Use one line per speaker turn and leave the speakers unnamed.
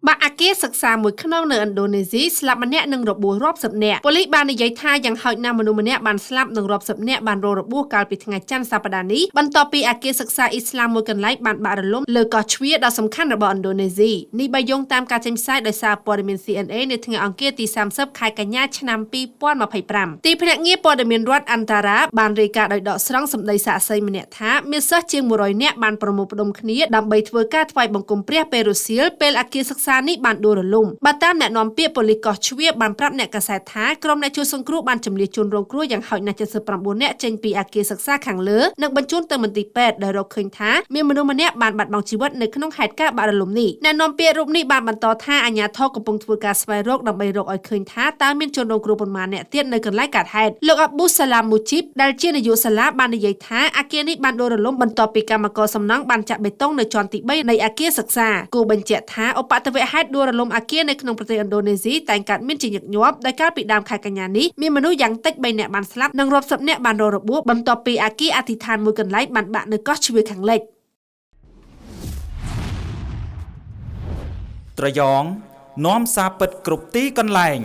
បាក់អាគារសិក្សាមួយខ្នងនៅឥណ្ឌូនេស៊ីស្លាប់ម្នាក់និងរបួសរាប់សិបនាក់ប៉ូលីសបាននិយាយថាយ៉ាងហោចណាស់មនុស្សម្នាក់បានស្លាប់និងរាប់សិបនាក់បានរងរបួសកាលពីថ្ងៃច័ន្ទសប្តាហ៍នេះបន្ទាប់ពីអាគារសិក្សាអ៊ីស្លាមមួយកន្លែងបានបាក់រលំលើកោះជ្វាដ៏សំខាន់របស់ឥណ្ឌូនេស៊ីនេះបើយោងតាមការចេញផ្សាយដោយសារព័ត៌មាន CNA នៅថ្ងៃអង្គារទី30ខែកញ្ញាឆ្នាំ2025ទីភ្នាក់ងារព័ត៌មានរដ្ឋអន្តរាបានរាយការណ៍ដោយដកស្រង់សម្ដីសាក្សីម្នាក់ថាមានសិស្សជាង100នាក់បានប្រមូលផ្ដុំគ្នាដើម្បីធ្វើការថ្វាយបង្គំព្រះពេលរសៀលពេលអាគារសិក្សានេះបានដួលរលំបើតាមអ្នកនាំពាក្យប៉ូលីសកោះជ្វាបានប្រាប់អ្នកកាសែតថាក្រុមអ្នកជួយសង្គ្រោះបានជម្លៀសជនរងគ្រោះយ៉ាងហោចណាស់79នាក់ចេញពីអាគារសិក្សាខាងលើនិងបញ្ជូនទៅមន្ទីរពេទ្យដោយរកឃើញថាមានមនុស្សម្នាក់បានបាត់បង់ជីវិតនៅក្នុងហេតុការណ៍បាក់រលំនេះអ្នកនាំពាក្យរូបនេះបានបន្តថាអាជ្ញាធរកំពុងធ្វើការស្វែងរកដើម្បីរកឲ្យឃើញថាតើមានជនរងគ្រោះប៉ុន្មានអ្នកទៀតនៅកន្លែងកើតហេតុលោកអាប៊ូសាឡាមមូជីបដែលជានាយកសាលាបាននិយាយថាអាគារនេះបានដួលរលំបន្ទាប់ពីកម្មករសំណង់បានចាក់បេតុងនៅជាន់ទី3នៃអាគារសិក្សាគូបញ្ជាក់ថាឧបទ្ទវហេតុដួលរលំអាគារនៅក្នុងប្រទេសឥណ្ឌូនេស៊ីតែងកើតមានជាញឹកញាប់ដោយកាលពីដើមខែកញ្ញានេះមានមនុស្សយ៉ាងតិច3នាក់បានស្លាប់និងរាប់សិបនាក់បានរងរបួសបន្ទាប់ពីអាគារអធិដ្ឋានមួយកន្លែងបានបាក់នៅកោះជ្វាខាងលិច
ត្រយងនាំសារពិតគ្រប់ទីកន្លែង